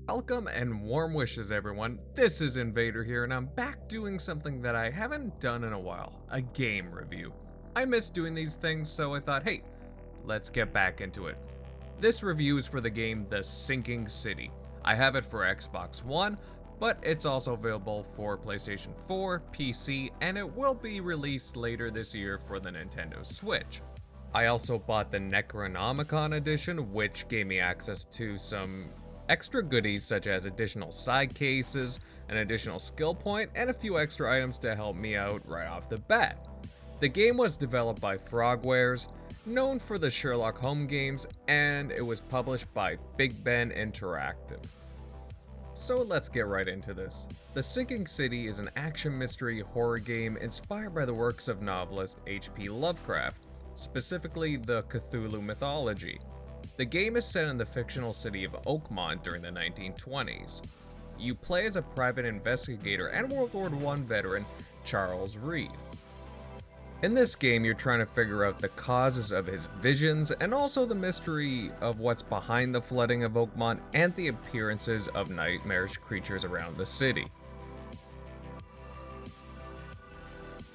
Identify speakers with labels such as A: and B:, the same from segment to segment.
A: Welcome and warm wishes, everyone. This is Invader here, and I'm back doing something that I haven't done in a while, a game review. I miss doing these things, so I thought, hey, let's get back into it. This review is for the game The Sinking City. I have it for Xbox One, but it's also available for PlayStation 4, PC, and it will be released later this year for the Nintendo Switch. I also bought the Necronomicon edition, which gave me access to some extra goodies such as additional side cases, an additional skill point, and a few extra items to help me out right off the bat. The game was developed by Frogwares, known for the Sherlock Holmes games, and it was published by Bigben Interactive. So let's get right into this. The Sinking City is an action mystery horror game inspired by the works of novelist H.P. Lovecraft, specifically the Cthulhu mythology. The game is set in the fictional city of Oakmont during the 1920s. You play as a private investigator and World War I veteran Charles Reed. In this game, you're trying to figure out the causes of his visions and also the mystery of what's behind the flooding of Oakmont and the appearances of nightmarish creatures around the city.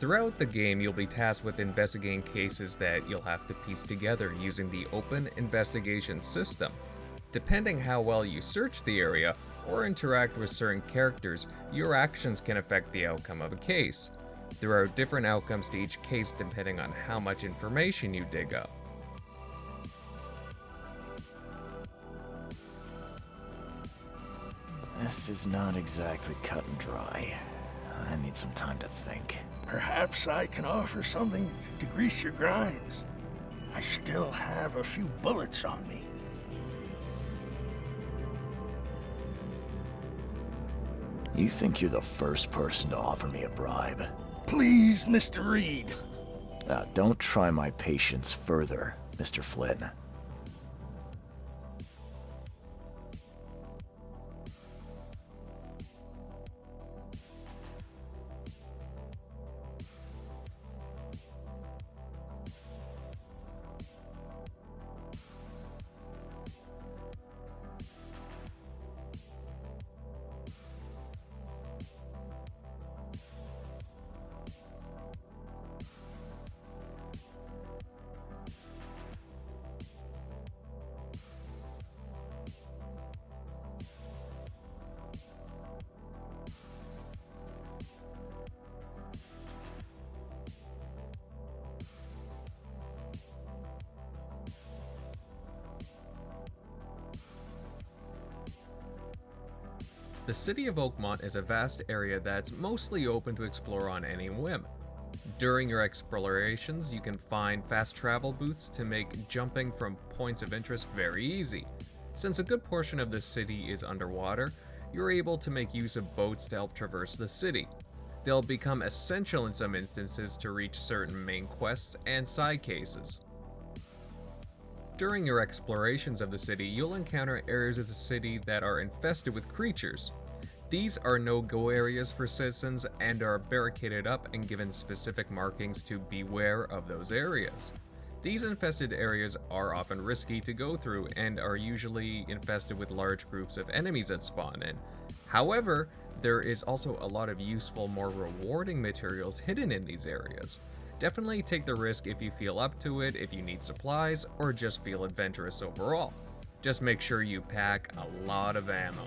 A: Throughout the game, you'll be tasked with investigating cases that you'll have to piece together using the open investigation system. Depending how well you search the area or interact with certain characters, your actions can affect the outcome of a case. There are different outcomes to each case depending on how much information you dig up.
B: This is not exactly cut and dry. I need some time to think.
C: Perhaps I can offer something to grease your grinds. I still have a few bullets on me.
B: You think you're the first person to offer me a bribe?
C: Please, Mr. Reed.
B: Now, don't try my patience further, Mr. Flynn.
A: The city of Oakmont is a vast area that's mostly open to explore on any whim. During your explorations, you can find fast travel booths to make jumping from points of interest very easy. Since a good portion of the city is underwater, you're able to make use of boats to help traverse the city. They'll become essential in some instances to reach certain main quests and side cases. During your explorations of the city, you'll encounter areas of the city that are infested with creatures. These are no-go areas for citizens and are barricaded up and given specific markings to beware of those areas. These infested areas are often risky to go through and are usually infested with large groups of enemies that spawn in. However, there is also a lot of useful, more rewarding materials hidden in these areas. Definitely take the risk if you feel up to it, if you need supplies, or just feel adventurous overall. Just make sure you pack a lot of ammo.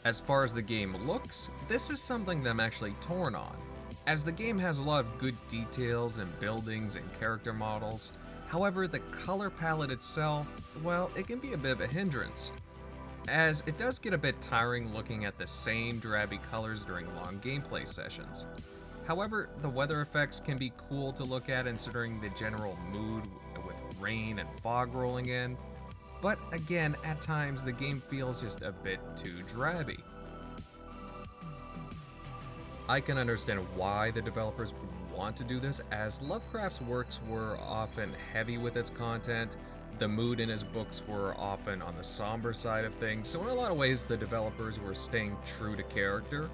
A: As far as the game looks, this is something that I'm actually torn on, as the game has a lot of good details and buildings and character models. However, the color palette itself, well, it can be a bit of a hindrance, as it does get a bit tiring looking at the same drabby colors during long gameplay sessions. However, the weather effects can be cool to look at considering the general mood with rain and fog rolling in, but again, at times the game feels just a bit too drabby. I can understand why the developers would want to do this, as Lovecraft's works were often heavy with its content, the mood in his books were often on the somber side of things, so in a lot of ways the developers were staying true to character.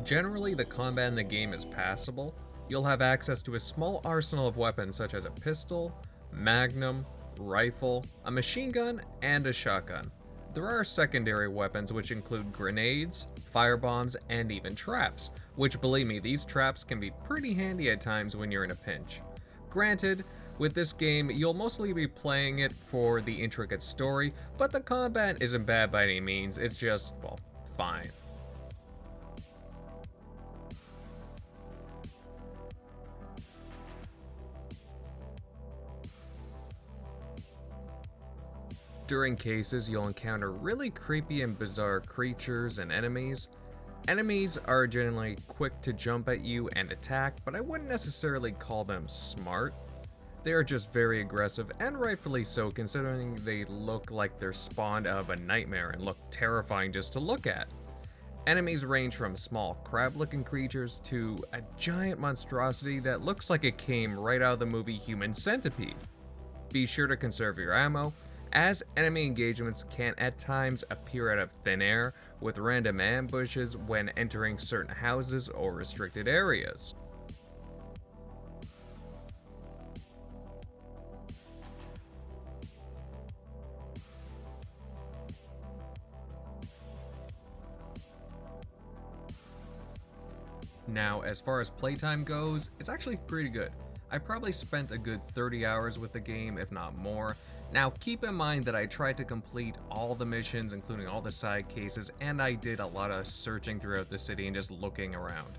A: Generally, the combat in the game is passable. You'll have access to a small arsenal of weapons such as a pistol, magnum, rifle, a machine gun, and a shotgun. There are secondary weapons which include grenades, firebombs, and even traps, which, believe me, these traps can be pretty handy at times when you're in a pinch. Granted, with this game, you'll mostly be playing it for the intricate story, but the combat isn't bad by any means, it's just, well, fine. During cases, you'll encounter really creepy and bizarre creatures and enemies. Enemies are generally quick to jump at you and attack, but I wouldn't necessarily call them smart. They are just very aggressive, and rightfully so, considering they look like they're spawned out of a nightmare and look terrifying just to look at. Enemies range from small crab-looking creatures to a giant monstrosity that looks like it came right out of the movie Human Centipede. Be sure to conserve your ammo, as enemy engagements can at times appear out of thin air with random ambushes when entering certain houses or restricted areas. Now, as far as playtime goes, it's actually pretty good. I probably spent a good 30 hours with the game, if not more. Now, keep in mind that I tried to complete all the missions, including all the side cases, and I did a lot of searching throughout the city and just looking around.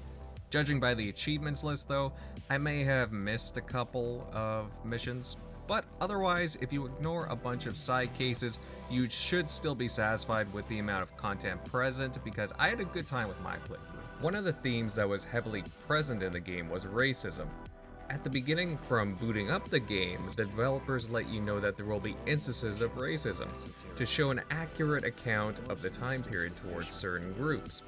A: Judging by the achievements list, though, I may have missed a couple of missions, but otherwise, if you ignore a bunch of side cases, you should still be satisfied with the amount of content present, because I had a good time with my playthrough. One of the themes that was heavily present in the game was racism. At the beginning, from booting up the game, the developers let you know that there will be instances of racism, to show an accurate account of the time period towards certain groups.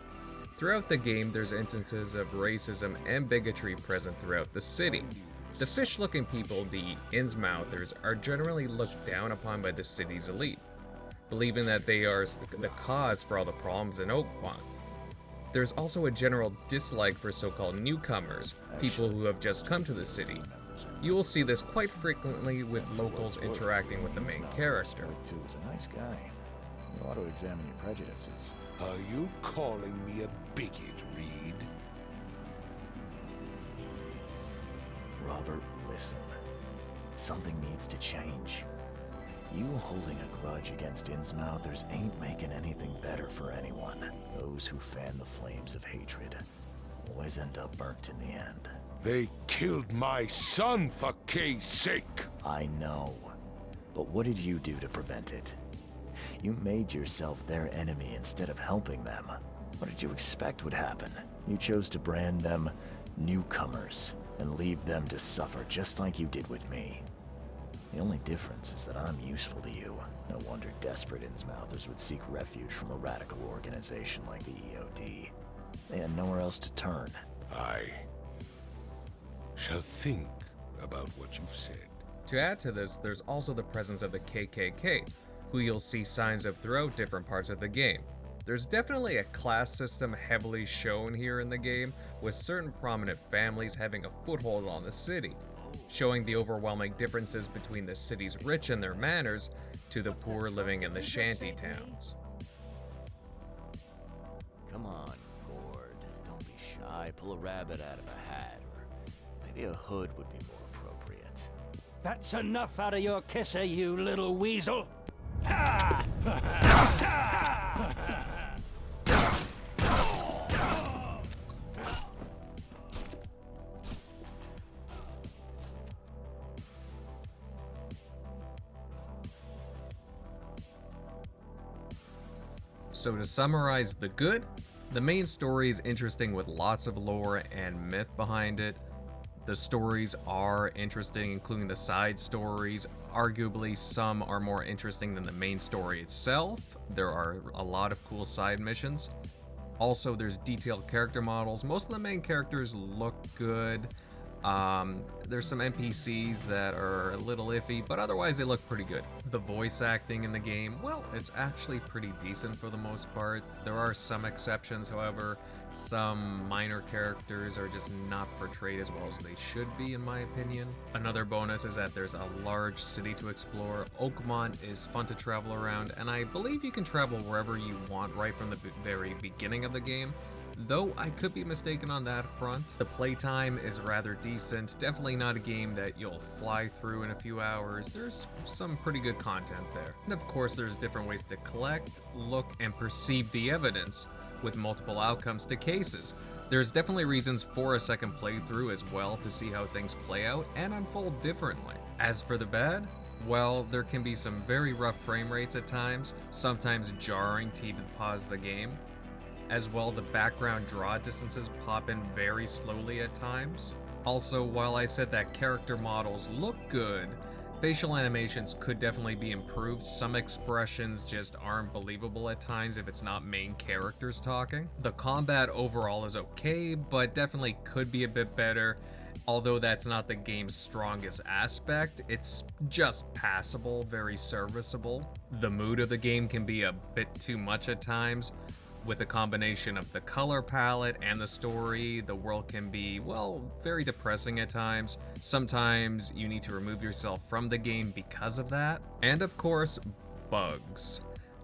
A: Throughout the game, there's instances of racism and bigotry present throughout the city. The fish-looking people, the Innsmouthers, are generally looked down upon by the city's elite, believing that they are the cause for all the problems in Oakmont. There's also a general dislike for so-called newcomers, people who have just come to the city. You will see this quite frequently with locals interacting with the main character.
B: Too is a nice guy. You ought to examine your prejudices.
D: Are you calling me a bigot, Reed?
B: Robert, listen. Something needs to change. You holding a grudge against Innsmouthers ain't making anything better for anyone. Those who fan the flames of hatred always end up burnt in the end.
D: They killed my son, for K's sake!
B: I know. But what did you do to prevent it? You made yourself their enemy instead of helping them. What did you expect would happen? You chose to brand them newcomers and leave them to suffer just like you did with me. The only difference is that I'm useful to you. No wonder desperate Innsmouthers would seek refuge from a radical organization like the EOD. They had nowhere else to turn.
D: I shall think about what you've said.
A: To add to this, there's also the presence of the KKK, who you'll see signs of throughout different parts of the game. There's definitely a class system heavily shown here in the game, with certain prominent families having a foothold on the city, showing the overwhelming differences between the city's rich in their manners to the poor living in the shanty towns.
B: Come on, Gord. Don't be shy. Pull a rabbit out of a hat, or maybe a hood would be more appropriate.
E: That's enough out of your kisser, you little weasel.
A: So to summarize the good, the main story is interesting with lots of lore and myth behind it. The stories are interesting, including the side stories. Arguably, some are more interesting than the main story itself. There are a lot of cool side missions. Also, there's detailed character models. Most of the main characters look good. There's some NPCs that are a little iffy, but otherwise they look pretty good. The voice acting in the game, well, it's actually pretty decent for the most part. There are some exceptions, however. Some minor characters are just not portrayed as well as they should be, in my opinion. Another bonus is that there's a large city to explore. Oakmont is fun to travel around, and I believe you can travel wherever you want right from the very beginning of the game. Though I could be mistaken on that front. The playtime is rather decent, definitely not a game that you'll fly through in a few hours. There's some pretty good content there. And of course there's different ways to collect, look, and perceive the evidence, with multiple outcomes to cases. There's definitely reasons for a second playthrough as well to see how things play out and unfold differently. As for the bad, well, there can be some very rough frame rates at times, sometimes jarring to even pause the game. As well, the background draw distances pop in very slowly at times. Also, while I said that character models look good, facial animations could definitely be improved. Some expressions just aren't believable at times if it's not main characters talking. The combat overall is okay, but definitely could be a bit better. Although that's not the game's strongest aspect, it's just passable, very serviceable. The mood of the game can be a bit too much at times. With a combination of the color palette and the story, the world can be, well, very depressing at times. Sometimes you need to remove yourself from the game because of that. And of course, bugs.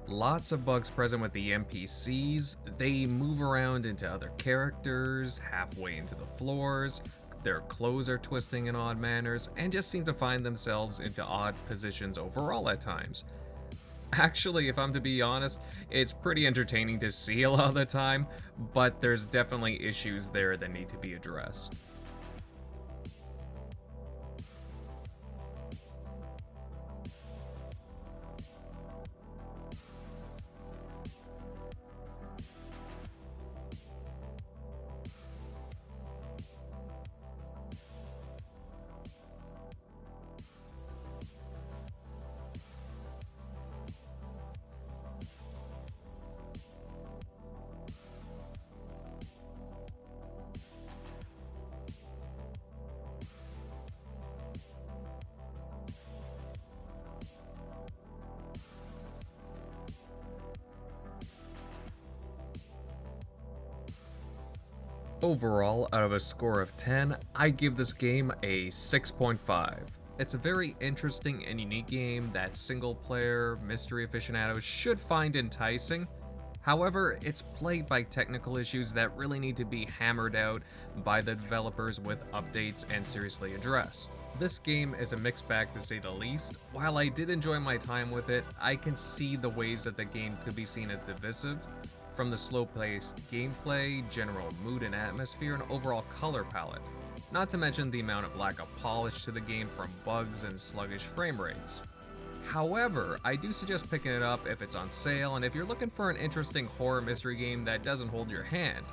A: Lots of bugs present with the NPCs. They move around into other characters, halfway into the floors. Their clothes are twisting in odd manners, and just seem to find themselves into odd positions overall at times. Actually, if I'm to be honest, it's pretty entertaining to see a lot of the time, but there's definitely issues there that need to be addressed. Overall, out of a score of 10, I give this game a 6.5. It's a very interesting and unique game that single-player mystery aficionados should find enticing. However, it's plagued by technical issues that really need to be hammered out by the developers with updates and seriously addressed. This game is a mixed bag to say the least. While I did enjoy my time with it, I can see the ways that the game could be seen as divisive. From the slow-paced gameplay, general mood and atmosphere, and overall color palette. Not to mention the amount of lack of polish to the game from bugs and sluggish frame rates. However, I do suggest picking it up if it's on sale and if you're looking for an interesting horror mystery game that doesn't hold your hand.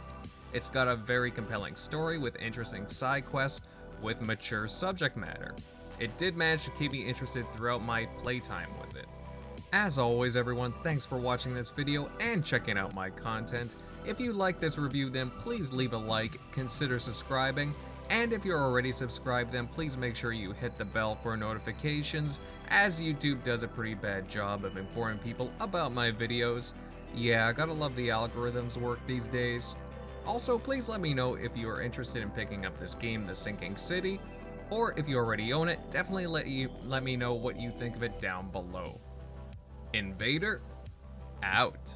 A: It's got a very compelling story with interesting side quests with mature subject matter. It did manage to keep me interested throughout my playtime with it. As always everyone, thanks for watching this video and checking out my content. If you like this review then please leave a like, consider subscribing, and if you're already subscribed then please make sure you hit the bell for notifications, as YouTube does a pretty bad job of informing people about my videos. Yeah, gotta love the algorithms work these days. Also, please let me know if you are interested in picking up this game, The Sinking City, or if you already own it, definitely let me know what you think of it down below. Invader, out.